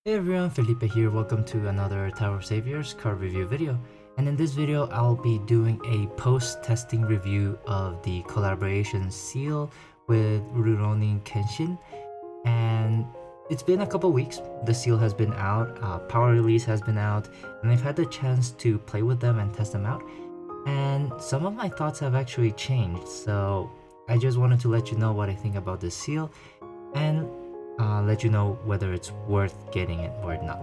Hey everyone, Felipe here. Welcome to another Tower of Saviors card review video. And in this video, I'll be doing a post-testing review of the collaboration seal with Ruruoni Kenshin. And it's been a couple weeks. The seal has been out, power release has been out, and I've had the chance to play with them and test them out. And some of my thoughts have actually changed. So I just wanted to let you know what I think about this seal and let you know whether it's worth getting it or not.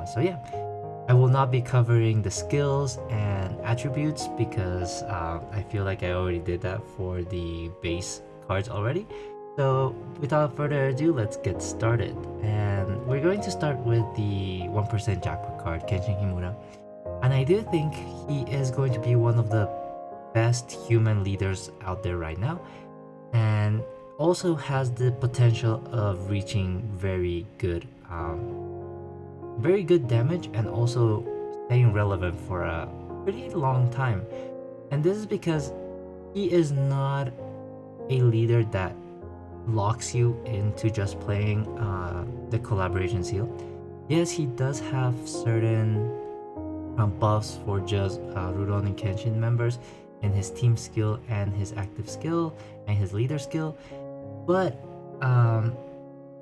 So yeah, I will not be covering the skills and attributes because I feel like I already did that for the base cards already. So without further ado, let's get started. And we're going to start with the 1% jackpot card, Kenshin Himura. And I do think he is going to be one of the best human leaders out there right now. And also has the potential of reaching very good damage and also staying relevant for a pretty long time. And this is because he is not a leader that locks you into just playing the collaboration seal. Yes, he does have certain buffs for just Ruruoni Kenshin members in his team skill and his active skill and his leader skill, but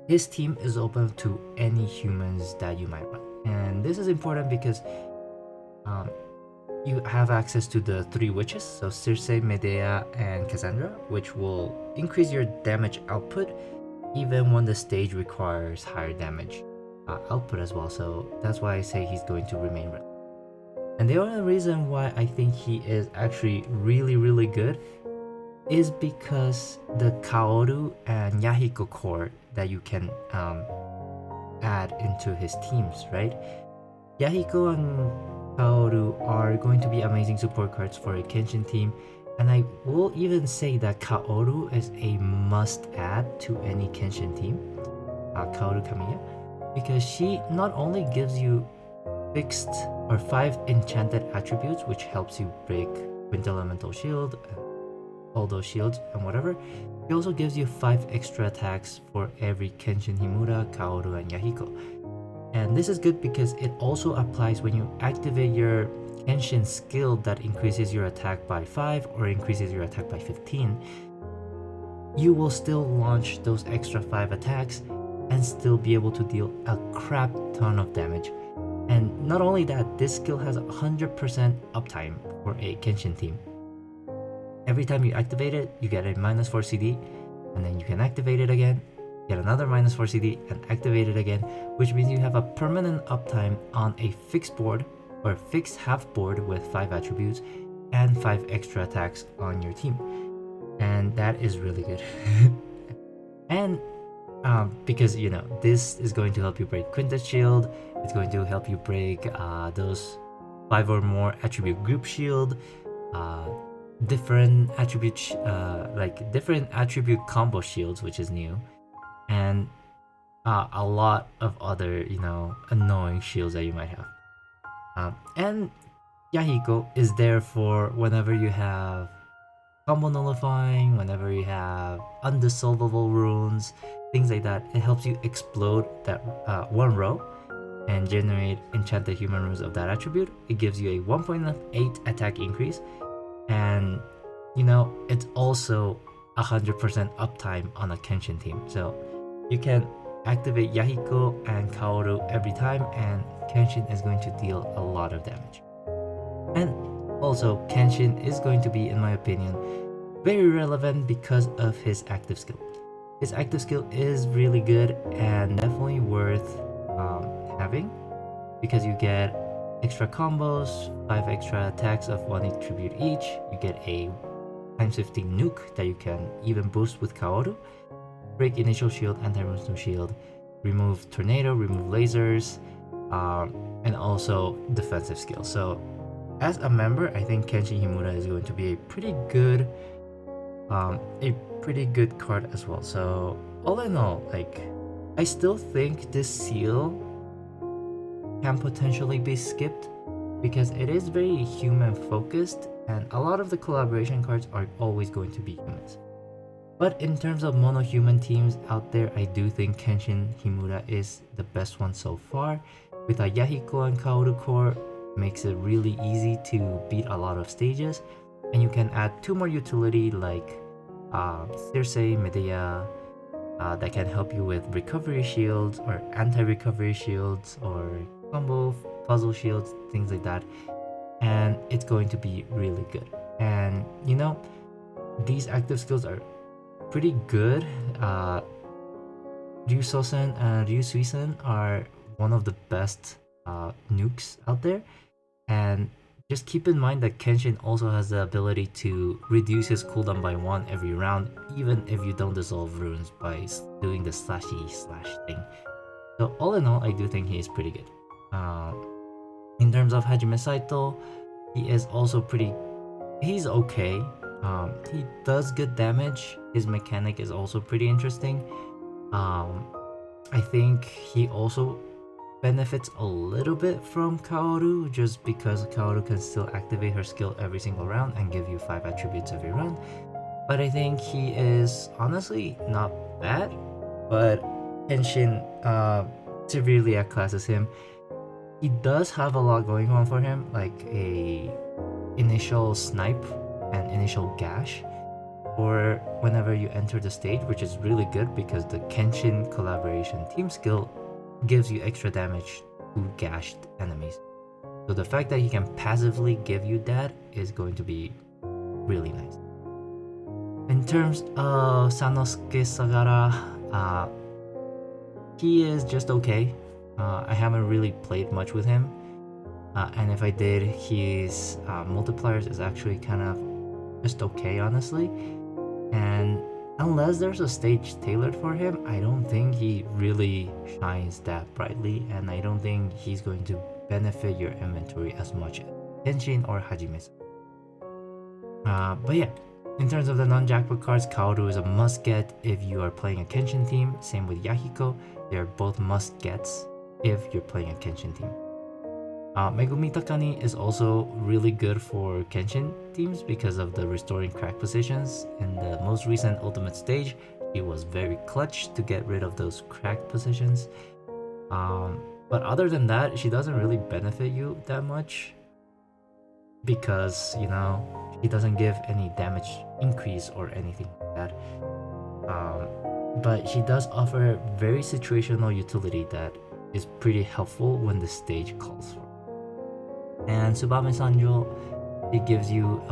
his team is open to any humans that you might run. And this is important because you have access to the 3 witches, so Circe, Medea, and Cassandra, which will increase your damage output even when the stage requires higher damage output as well. So that's why I say he's going to remain relevant. And the only reason why I think he is actually really good is because the Kaoru and Yahiko core that you can add into his teams, right? Yahiko and Kaoru are going to be amazing support cards for a Kenshin team, and I will even say that Kaoru is a must add to any Kenshin team, Kaoru Kamiya, because she not only gives you fixed or 5 enchanted attributes, which helps you break Wind Elemental Shield, all those shields and whatever. It also gives you 5 extra attacks for every Kenshin Himura, Kaoru, and Yahiko. And this is good because it also applies when you activate your Kenshin skill that increases your attack by 5 or increases your attack by 15. You will still launch those extra 5 attacks and still be able to deal a crap ton of damage. And not only that, this skill has 100% uptime for a Kenshin team. Every time you activate it, you get a -4 CD, and then you can activate it again, get another -4 CD, and activate it again, which means you have a permanent uptime on a fixed board or fixed half board with 5 attributes and 5 extra attacks on your team. And that is really good. And because this is going to help you break Quintet Shield, it's going to help you break those 5 or more attribute group shield, different attribute different attribute combo shields, which is new, and a lot of other annoying shields that you might have. And Yahiko is there for whenever you have combo nullifying, whenever you have undissolvable runes, things like that. It helps you explode that 1 row and generate enchanted human runes of that attribute. It gives you a 1.8 attack increase, and it's also 100% uptime on a Kenshin team. So you can activate Yahiko and Kaoru every time, and Kenshin is going to deal a lot of damage. And also, Kenshin is going to be, in my opinion, very relevant because of his active skill. His active skill is really good and definitely worth having, because you get extra combos, 5 extra attacks of 1 attribute each. You get a ×50 nuke that you can even boost with Kaoru, break initial shield, anti-rune shield, remove tornado, remove lasers, and also defensive skill. So as a member, I think Kenshin Himura is going to be a pretty good card as well. So all in all, I still think this seal can potentially be skipped because it is very human focused, and a lot of the collaboration cards are always going to be humans. But in terms of mono-human teams out there, I do think Kenshin Himura is the best one so far. With a Yahiko and Kaoru core, makes it really easy to beat a lot of stages. And you can add 2 more utility like Circe, Medea, that can help you with recovery shields or anti-recovery shields or combo puzzle shields, things like that. And it's going to be really good. And these active skills are pretty good. Ryu Sosen and Ryu Suisen are one of the best nukes out there. And just keep in mind that Kenshin also has the ability to reduce his cooldown by 1 every round, even if you don't dissolve runes by doing the slashy slash thing. So all in all, I do think he is pretty good. In terms of Hajime Saito, he is also he's okay. He does good damage. His mechanic is also pretty interesting. I think he also benefits a little bit from Kaoru, just because Kaoru can still activate her skill every single round and give you 5 attributes every round. But I think he is honestly not bad, but Kenshin severely outclasses him. He does have a lot going on for him, like a initial snipe and initial gash, or whenever you enter the stage, which is really good because the Kenshin collaboration team skill gives you extra damage to gashed enemies. So the fact that he can passively give you that is going to be really nice. In terms of Sanosuke Sagara, he is just okay. I haven't really played much with him. And if I did, his multipliers is actually kind of just okay, honestly. And unless there's a stage tailored for him, I don't think he really shines that brightly, and I don't think he's going to benefit your inventory as much as Kenshin or Hajime. But yeah, in terms of the non-jackpot cards, Kaoru is a must-get if you are playing a Kenshin team. Same with Yahiko, they are both must-gets if you're playing a Kenshin team. Megumi Takani is also really good for Kenshin teams because of the restoring crack positions. In the most recent ultimate stage, she was very clutch to get rid of those crack positions. But other than that, she doesn't really benefit you that much because, she doesn't give any damage increase or anything like that. But she does offer very situational utility that is pretty helpful when the stage calls for. And Tsubame Sanjo, it gives you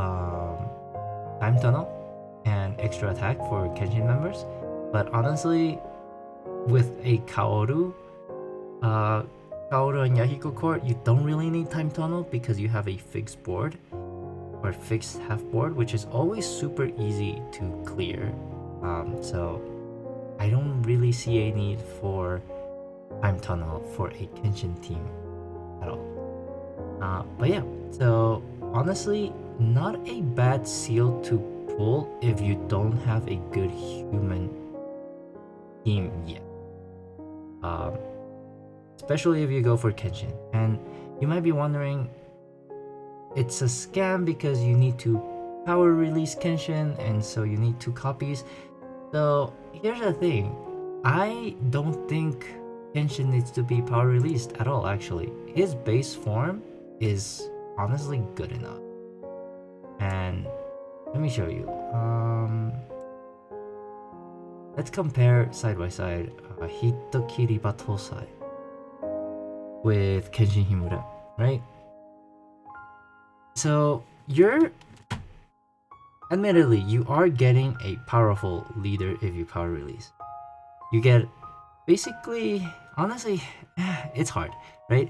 time tunnel and extra attack for Kenshin members. But honestly, with a Kaoru and Yahiko core, you don't really need time tunnel because you have a fixed board or fixed half board, which is always super easy to clear. So I don't really see a need for time tunnel for a Kenshin team at all. But yeah, so honestly, not a bad seal to pull if you don't have a good human team yet. Especially if you go for Kenshin. And you might be wondering, it's a scam because you need to power release Kenshin, and so you need 2 copies. So here's the thing, I don't think Kenshin needs to be power released at all, actually. His base form is honestly good enough. And let me show you. Let's compare side by side Hitokiri Batosai with Kenshin Himura, right? So admittedly, you are getting a powerful leader if you power release. You get basically, honestly, it's hard, right?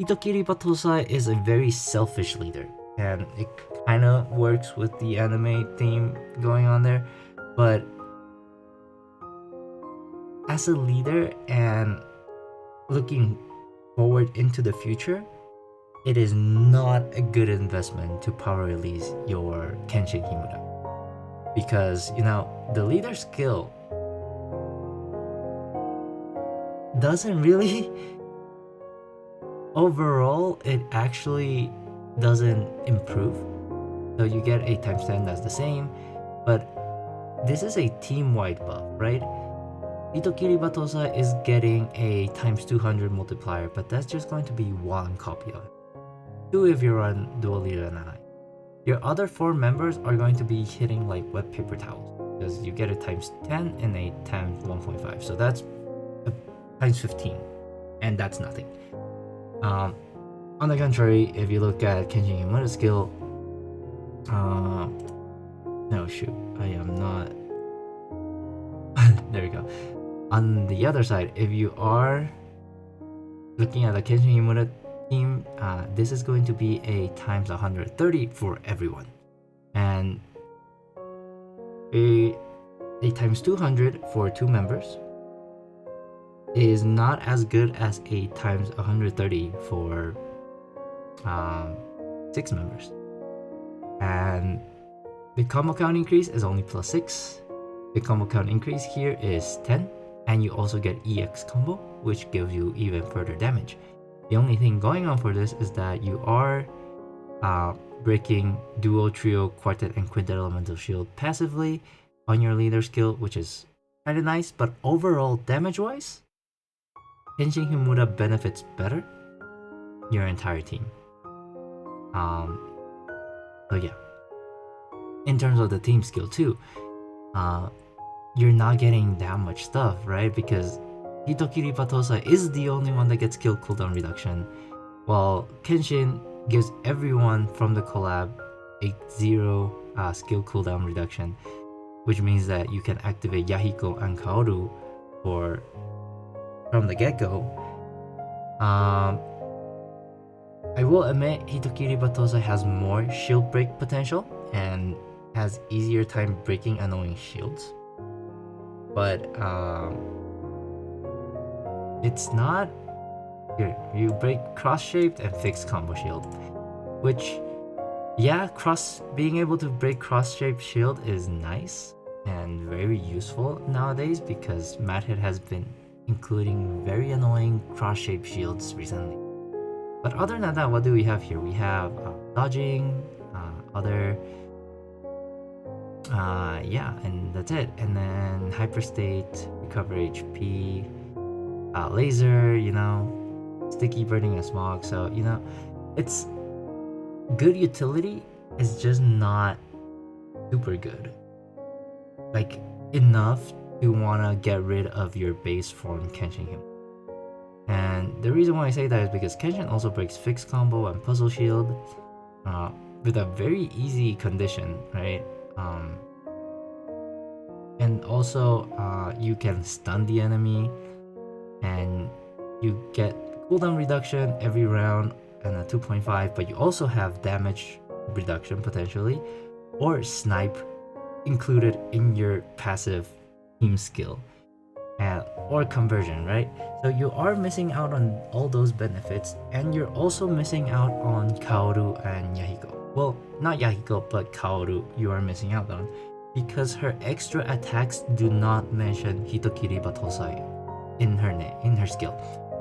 Hitokiri Batosai is a very selfish leader, and it kind of works with the anime theme going on there. But as a leader and looking forward into the future, it is not a good investment to power release your Kenshin Himura. Because, the leader skill doesn't really... Overall, it actually doesn't improve. So you get a times 10 that's the same, but this is a team-wide buff, right? Itokiri Batosa is getting a times 200 multiplier, but that's just going to be one copy of it. 2 if you're on Dual Leader and I. Your other 4 members are going to be hitting like wet paper towels, because you get a times 10 and a times 1.5, so that's a times 15, and that's nothing. On the contrary, if you look at Kenshin Himura's skill, no shoot, I am not. There we go. On the other side, if you are looking at the Kenshin Himura team, this is going to be a times 130 for everyone, and a times 200 for 2 members is not as good as a times 130 for 6 members. And the combo count increase is only +6. The combo count increase here is 10, and you also get EX combo, which gives you even further damage. The only thing going on for this is that you are breaking duo, trio, quartet, and quintet elemental shield passively on your leader skill, which is kind of nice, but overall damage-wise, Kenshin Himura benefits better your entire team. So yeah, in terms of the team skill too, you're not getting that much stuff, right? Because Hitokiri Batosa is the only one that gets skill cooldown reduction, while Kenshin gives everyone from the collab a 0 skill cooldown reduction, which means that you can activate Yahiko and Kaoru from the get-go. I will admit Hitokiri Batosa has more shield break potential and has easier time breaking annoying shields, but it's not here. You break cross-shaped and fixed combo shield, which, yeah, being able to break cross-shaped shield is nice and very useful nowadays, because Madhead has been including very annoying cross-shaped shields recently. But other than that, what do we have here? We have dodging, yeah, and that's it. And then hyperstate, recover HP, laser, sticky burning and smog. So, it's good utility, it's just not super good. Like, enough to want to get rid of your base form Kenshin Himura. And the reason why I say that is because Kenshin also breaks fixed combo and puzzle shield with a very easy condition, right? And also you can stun the enemy, and you get cooldown reduction every round and a 2.5, but you also have damage reduction potentially, or snipe included in your passive team skill, or conversion, right? So you are missing out on all those benefits, and you're also missing out on Kaoru and Yahiko. Well, not Yahiko, but Kaoru you are missing out on, because her extra attacks do not mention Hitokiri Batosai in her skill,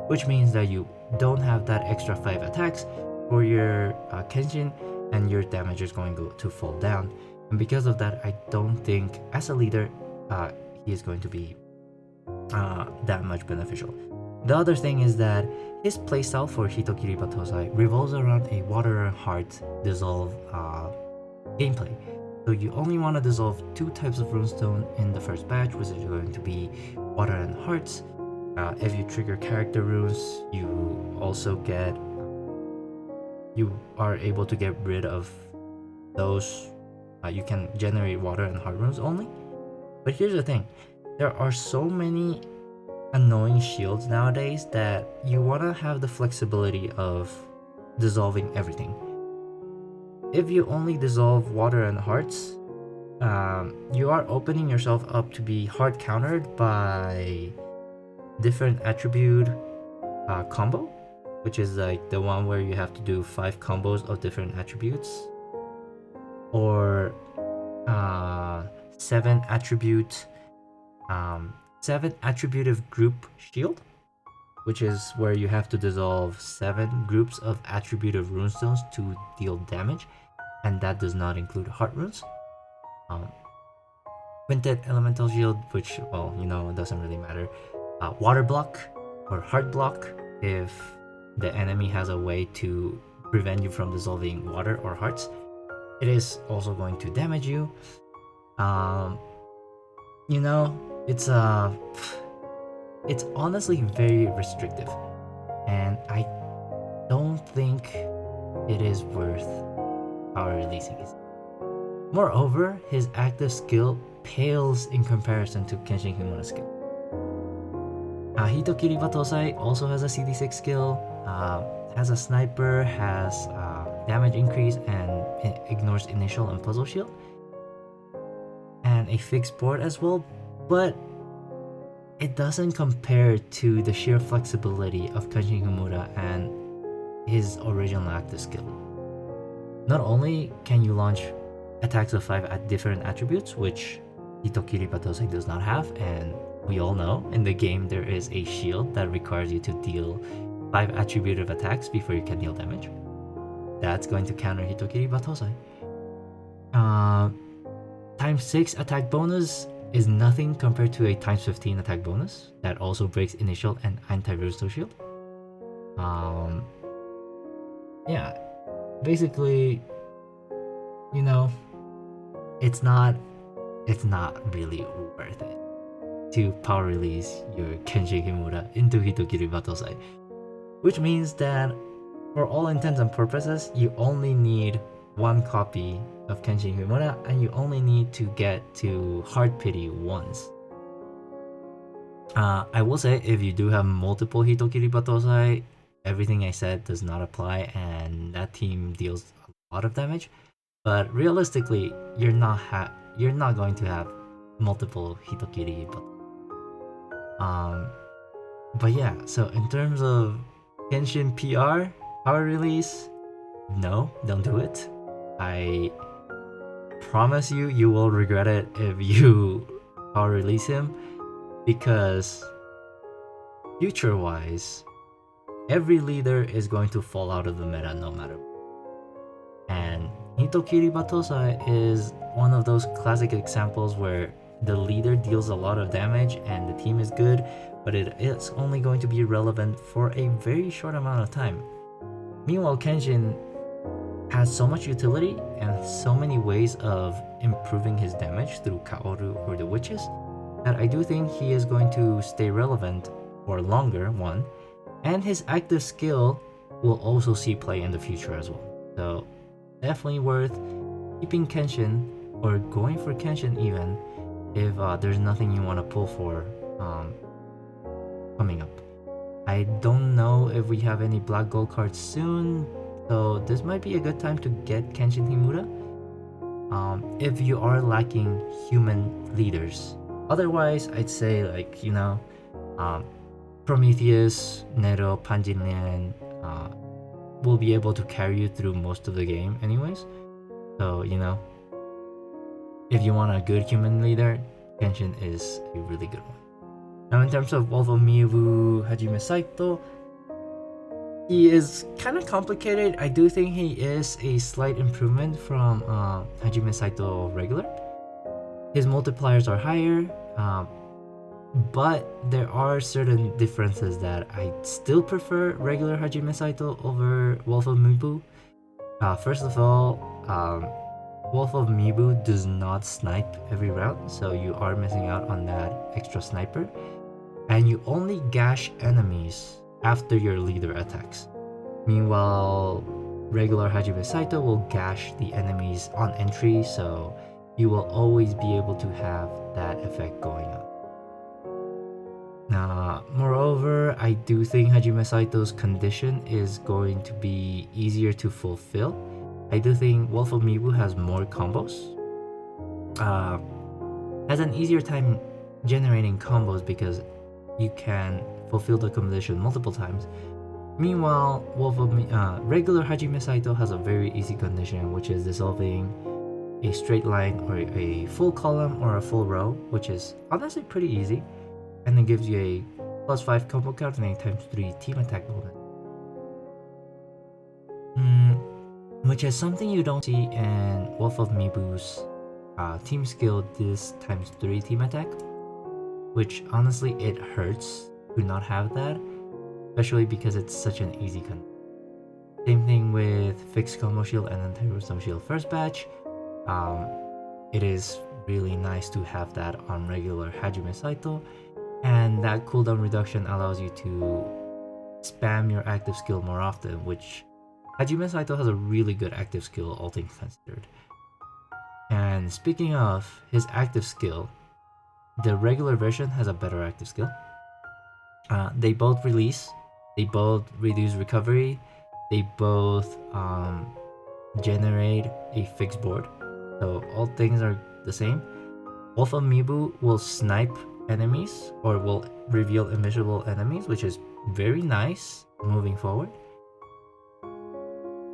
which means that you don't have that extra 5 attacks for your Kenshin, and your damage is going to fall down. And because of that, I don't think as a leader he is going to be that much beneficial. The other thing is that his playstyle for Hitokiri Batosai revolves around a water and heart dissolve gameplay. So you only want to dissolve 2 types of runestone in the first batch, which is going to be water and hearts. If you trigger character runes, you are able to get rid of those. You can generate water and heart runes only. But here's the thing, there are so many annoying shields nowadays that you want to have the flexibility of dissolving everything. If you only dissolve water and hearts, you are opening yourself up to be hard countered by different attribute combo, which is like the one where you have to do 5 combos of different attributes, or 7 attributive group shield, which is where you have to dissolve 7 groups of attributive runestones to deal damage, and that does not include heart runes. Quintet Elemental Shield, which, well, doesn't really matter. Water Block or Heart Block, if the enemy has a way to prevent you from dissolving water or hearts. It is also going to damage you. Um, you know, it's honestly very restrictive, and I don't think it is worth power releasing it. Moreover, his active skill pales in comparison to Kenshin Himura's skill. Hitokiri Batosai also has a CD6 skill, has a sniper, has damage increase, and ignores initial and puzzle shield, and a fixed board as well, but it doesn't compare to the sheer flexibility of Kenshin Himura and his original active skill. Not only can you launch attacks of 5 at different attributes, which Hitokiri Batosai does not have, and we all know in the game there is a shield that requires you to deal 5 attributive attacks before you can deal damage. That's going to counter Hitokiri Batosai. Times 6 attack bonus is nothing compared to a times 15 attack bonus that also breaks initial and anti-restore shield. Yeah, basically, it's not really worth it to power release your Kenshin Himura into Hitokiri Batosai, which means that for all intents and purposes, you only need one copy of Kenshin Himura, and you only need to get to Heart Pity once. I will say, if you do have multiple Hitokiri Batosai, everything I said does not apply, and that team deals a lot of damage. But realistically, you're not going to have multiple Hitokiri. But yeah. So in terms of Kenshin PR power release, no, don't do it. I promise you will regret it if you power release him, because future-wise, every leader is going to fall out of the meta no matter what. And Hitokiri Batosai is one of those classic examples where the leader deals a lot of damage and the team is good, but it is only going to be relevant for a very short amount of time. Meanwhile, Kenshin has so much utility and so many ways of improving his damage through Kaoru or the witches that I do think he is going to stay relevant for longer, one, and his active skill will also see play in the future as well. So definitely worth keeping Kenshin, or going for Kenshin even, if there's nothing you want to pull for coming up. I don't know if we have any black gold cards soon, so this might be a good time to get Kenshin Himura if you are lacking human leaders. Otherwise, I'd say Prometheus, Nero, Panjinlian will be able to carry you through most of the game anyways. So, if you want a good human leader, Kenshin is a really good one. Now, in terms of Wolf of Miyu Hajime Saito, he is kind of complicated. I do think he is a slight improvement from Hajime Saito regular. His multipliers are higher, but there are certain differences that I still prefer regular Hajime Saito over Wolf of Miyu. First of all, Wolf of Miyu does not snipe every round, so you are missing out on that extra sniper. And you only gash enemies after your leader attacks. Meanwhile, regular Hajime Saito will gash the enemies on entry, so you will always be able to have that effect going on. Moreover, I do think Hajime Saito's condition is going to be easier to fulfill. I do think Wolf of Miyu has more combos. Has an easier time generating combos because you can fulfill the condition multiple times. Meanwhile, regular Hajime Saito has a very easy condition, which is dissolving a straight line or a full column or a full row, which is honestly pretty easy, and it gives you a +5 combo count and a ×3 team attack bonus. Which is something you don't see in Wolf of Miyu's team skill this times 3 team attack, which honestly it hurts to not have that, especially because it's such an easy con. Same thing with fixed combo shield and anti-rostom shield first batch. It is really nice to have that on regular Hajime Saito, and that cooldown reduction allows you to spam your active skill more often, which Hajime Saito has a really good active skill, all things considered. And speaking of his active skill, the regular version has a better active skill. They both release, they both reduce recovery, they both generate a fixed board. So all things are the same. Wolf Amiibo will snipe enemies or will reveal invisible enemies, which is very nice moving forward.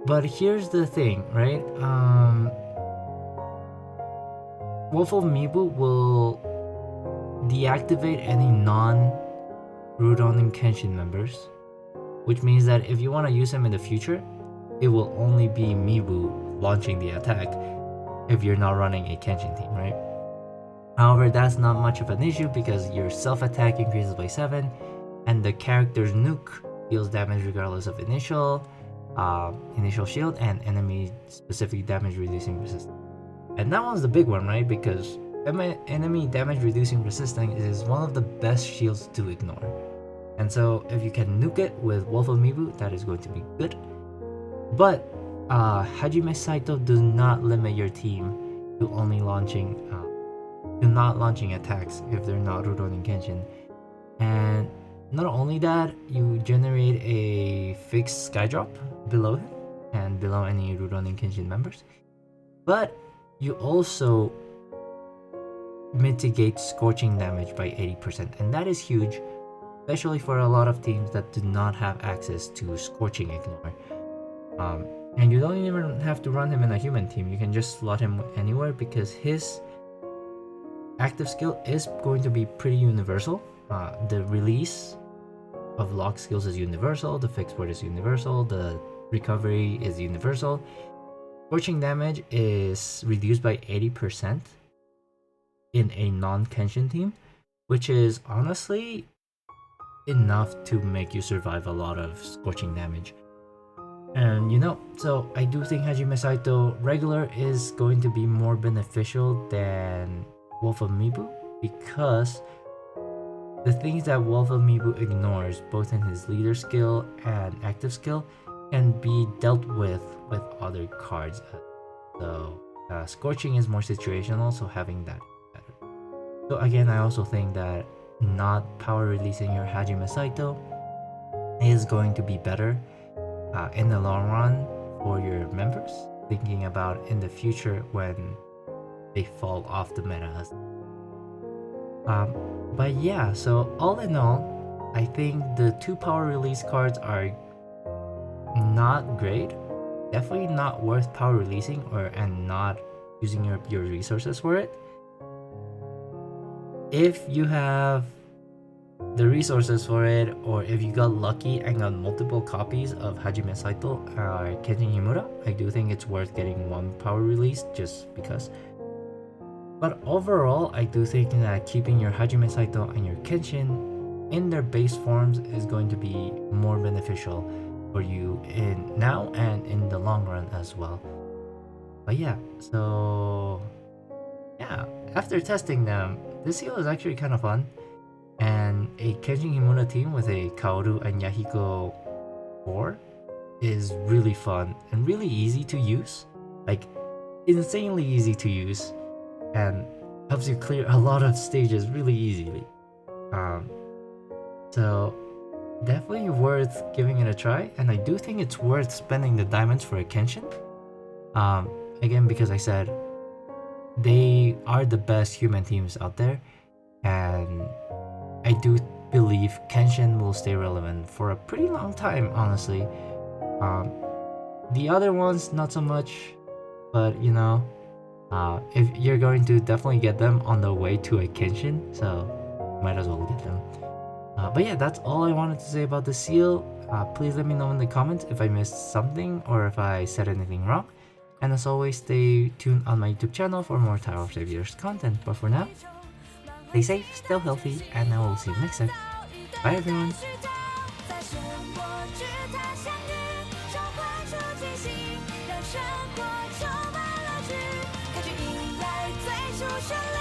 But here's the thing, right? Wolf Amiibo will deactivate any non-Ruruoni Kenshin members, which means that if you want to use him in the future, it will only be Mibu launching the attack if you're not running a Kenshin team, right? However, that's not much of an issue because your self-attack increases by 7, and the character's nuke deals damage regardless of initial shield and enemy-specific damage reducing resistance. And that one's the big one, right? Because enemy damage reducing resistance is one of the best shields to ignore. And so if you can nuke it with Wolf Amiibo, that is going to be good. But Hajime Saito does not limit your team to only launching attacks if they're not Rurouni Kenshin. And not only that, you generate a fixed sky drop below him and below any Rurouni Kenshin members. But you also mitigate scorching damage by 80%, and that is huge, especially for a lot of teams that do not have access to scorching ignore. And you don't even have to run him in a human team, you can just slot him anywhere because his active skill is going to be pretty universal. The release of lock skills is universal, the fixed word is universal, the recovery is universal. Scorching damage is reduced by 80% in a non-Kenshin team, which is honestly enough to make you survive a lot of scorching damage. And so I do think Hajime Saito regular is going to be more beneficial than Wolf Amiibo because the things that Wolf Amiibo ignores, both in his leader skill and active skill, can be dealt with other cards. So scorching is more situational, so having that is better. So again, I also think that not power releasing your Hajime Saito is going to be better in the long run for your members, thinking about in the future when they fall off the meta. But yeah, so all in all, I think the 2 power release cards are not great, definitely not worth power releasing and not using your resources for it. If you have the resources for it, or if you got lucky and got multiple copies of Hajime Saito or Kenshin Himura, I do think it's worth getting 1 power release just because. But overall, I do think that keeping your Hajime Saito and your Kenshin in their base forms is going to be more beneficial for you in now and in the long run as well. But yeah, so yeah, after testing them, this seal is actually kind of fun. And a Kenshin Himura team with a Kaoru and Yahiko core is really fun and really easy to use. Like, insanely easy to use, and helps you clear a lot of stages really easily. So definitely worth giving it a try, and I do think it's worth spending the diamonds for a Kenshin. Again, because I said they are the best human teams out there, and I do believe Kenshin will stay relevant for a pretty long time, honestly. The other ones, not so much, but if you're going to definitely get them on the way to a Kenshin, so might as well get them. But yeah, that's all I wanted to say about the seal. Please let me know in the comments if I missed something or if I said anything wrong. And as always, stay tuned on my YouTube channel for more Tower of Saviors content. But for now, stay safe, stay healthy, and I will see you next time. Bye everyone! 在漩涡之塔相遇，召唤出惊喜，让生活充满乐趣。歌曲迎来最初旋律。